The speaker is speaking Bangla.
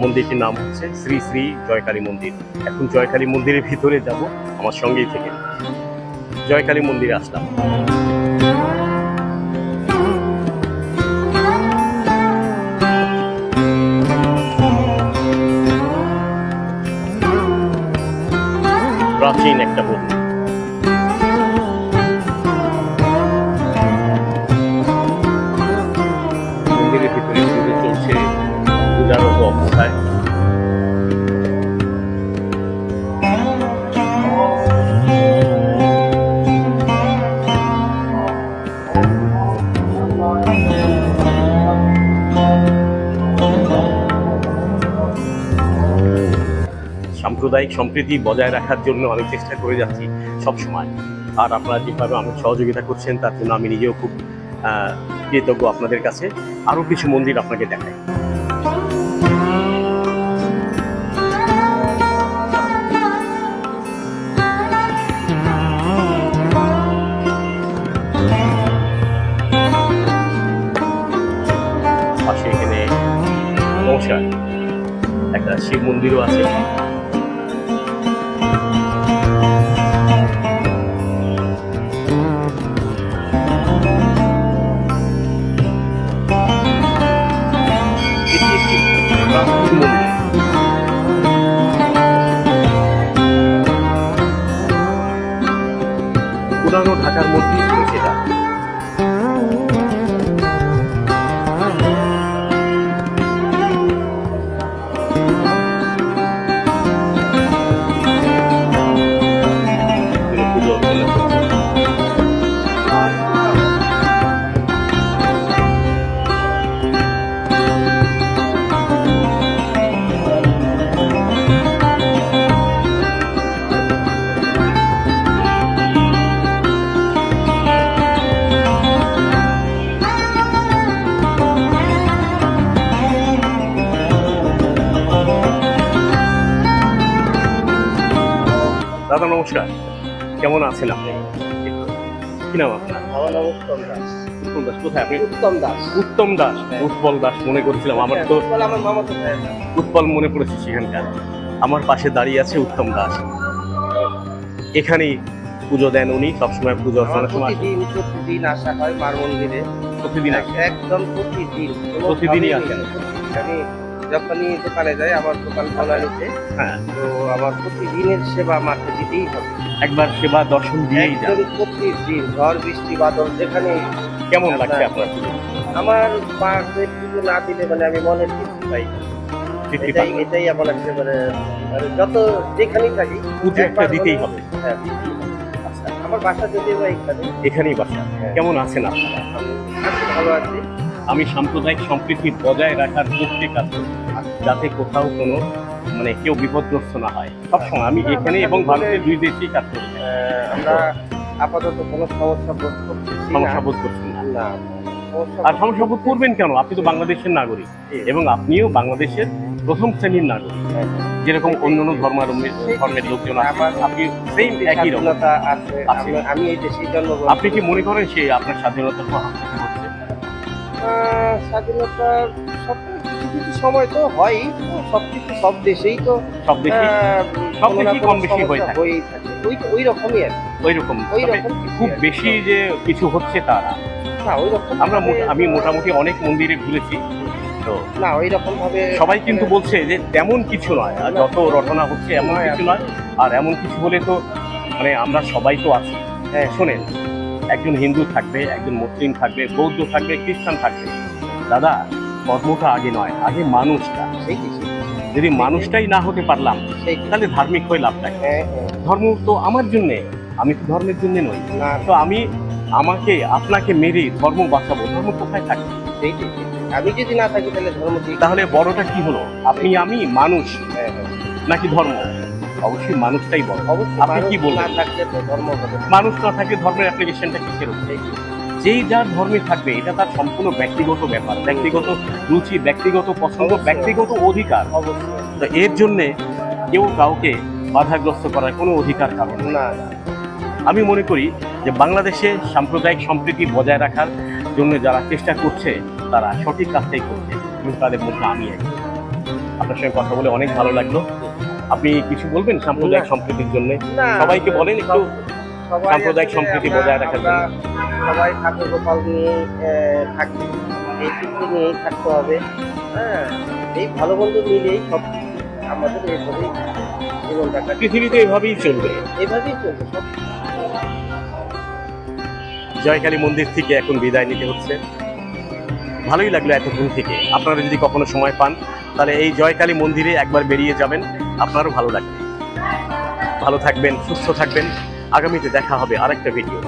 মন্দিরটির নাম হচ্ছে শ্রী শ্রী জয়কালী মন্দির। এখন জয়কালী মন্দিরের ভিতরে যাব, আমার সঙ্গেই থেকে। জয়কালী মন্দিরে আসলাম। প্রাচীন একটা মন্দির। মন্দিরের ভিতরে পুজো চলছে, পূজারত অবস্থায়। সাম্প্রদায়িক সম্প্রীতি বজায় রাখার জন্য আমি চেষ্টা করে যাচ্ছি সবসময়। আর আপনারা যেভাবে আমাকে সহযোগিতা করছেন তার জন্য আমি নিজেও খুব কৃতজ্ঞ আপনাদের কাছে। আরও কিছু মন্দির আপনাকে দেখাই। পাশে এখানে নমস্কার একটা শিব মন্দিরও আছে। পুরানো ঢাকার মধ্যে সেটা দাদা নমস্কার, কেমন আছেন আপনি? কি নাম আপনার? আমার নাম উত্তম দাস। উত্তম দাস কোথায় আপনি? উত্তম দাস। উত্তম দাস, উৎপল দাস মনে করছিলাম। আমার তো আমার মামা তো উৎপল মনে পড়েছে সেখানকার। আমার পাশে দাঁড়িয়ে আছে উত্তম দাস। এখানেই পুজো দেন উনি, সবসময় পুজো অর্চনার সময়। প্রতিদিন আসা হয় মার মন্দিরে। প্রতিদিন আসে? একদম প্রতিদিন। প্রতিদিনই আসেন? আমি যখনই দোকানে যাই, আমার দোকান খোলা নিতে, হ্যাঁ, তো আমার প্রতিদিনের সেবা মাকে দিতেই হবে। একবার সেবা দর্শন দিয়েই যান? প্রতিদিন, ঝড় বৃষ্টি বাদল যেখানে। কেমন লাগছে আপনার? আমার মাকে পুজো না দিলে মানে আমি মনের তৃপ্তি পাই। এটাই আমার একেবারে যত যেখানেই থাকি পুজো একটা দিতেই হবে। হ্যাঁ, আচ্ছা, আমার বাসা যদিও বা এখানেই বাসা। কেমন আছেন আপনারা? আমি ভালো আছি। আমি সাম্প্রদায়িক সম্প্রীতি বজায় রাখার পক্ষে কাজ করি, যাতে কোথাও কোনো মানে কেউ বিপদগ্রস্ত না হয়। সবসময় আমি এখানে এবং ভারতের দুই দেশেই কাজ করি। আমরা আপাতত কোনো সমস্যা বোধ করছি না। সমস্যা বোধ করছেন না? না। আর সমস্যা বোধ করবেন কেন? আপনি তো বাংলাদেশের নাগরিক এবং আপনিও বাংলাদেশের প্রথম শ্রেণীর নাগরিক, যেরকম অন্যান্য ধর্মের লোকজন আছে। আপনি সেম একই রকম আছে। আমি এই দেশে জন্মগ্রহণ। আপনি কি মনে করেন সে আপনার স্বাধীনতার পর হচ্ছে? স্বাধীনতার সব কিছু কিছু সময় তো হয়, সবকিছু সব দেশেই তো সব দেশেই কম বেশি হয়ে থাকে। ওই রকমই আর ওই রকম খুব বেশি যে কিছু হচ্ছে তা না। ওই রকম আমি মোটামুটি অনেক মন্দিরে ঘুরেছি, তো না ওই রকম ভাবে সবাই কিন্তু বলছে যে তেমন কিছু নয়, আর যত রটনা হচ্ছে এমন কিছু নয়। আর এমন কিছু হলে তো মানে আমরা সবাই তো আছি। হ্যাঁ, শোনেন, একজন হিন্দু থাকবে, একজন মুসলিম থাকবে, বৌদ্ধ থাকবে, খ্রিস্টান থাকবে। দাদা, ধর্মটা আগে নয়, আগে মানুষটা। যদি মানুষটাই না হতে পারলাম তাহলে ধার্মিক হয়ে লাভটা কি? ধর্ম তো আমার জন্যে, আমি তো ধর্মের জন্য নই। তো আমি আমাকে আপনাকে মেরে ধর্ম বাঁচাবো? ধর্ম কোথায় থাকে? আমি যদি না থাকি তাহলে ধর্ম, তাহলে বড়টা কি হলো? আপনি আমি মানুষ নাকি ধর্ম? অবশ্যই মানুষটাই বড়। আপনি কি বলবেন? মানুষ না থাকলে ধর্মের অ্যাপ্লিকেশনটা কিসের উপরে? যেই যার ধর্মে থাকবে, এটা তার সম্পূর্ণ ব্যক্তিগত ব্যাপার, ব্যক্তিগত রুচি, ব্যক্তিগত পছন্দ, ব্যক্তিগত অধিকার। তো এর জন্যে কেউ কাউকে বাধাগ্রস্ত করার কোনো অধিকার কারণ না। আমি মনে করি যে বাংলাদেশে সাম্প্রদায়িক সম্প্রীতি বজায় রাখার জন্য যারা চেষ্টা করছে তারা সঠিক কাজটাই করছে, কিন্তু তাদের মধ্যে আমি একজন। আপনার সঙ্গে কথা বলে অনেক ভালো লাগলো। আপনি কিছু বলবেন সাম্প্রদায়িক সম্প্রীতির জন্য? না, সবাইকে বলেন একটু সবাই সাম্প্রদায়িক আসলে সম্প্রীতি আমরা- বজায় রাখার জন্য। আমরা সবাই ঠাকুর গোপাল নিয়ে থাকি, এই কিছু নিয়েই থাকতে হবে। হ্যাঁ, এই ভালো মন্দ মিলেই সব আমাদের এইভাবেই জীবন কাটাতে, পৃথিবীতে এভাবেই চলবে। এইভাবেই চলবে সব। জয়কালী মন্দির থেকে এখন বিদায় নিতে হচ্ছে। ভালোই লাগলো এতক্ষণ থেকে। আপনারা যদি কখনো সময় পান তাহলে এই জয়কালী মন্দিরে একবার বেরিয়ে যাবেন, আপনারও ভালো লাগবে। ভালো থাকবেন, সুস্থ থাকবেন। আগামীতে দেখা হবে আরেকটা ভিডিও।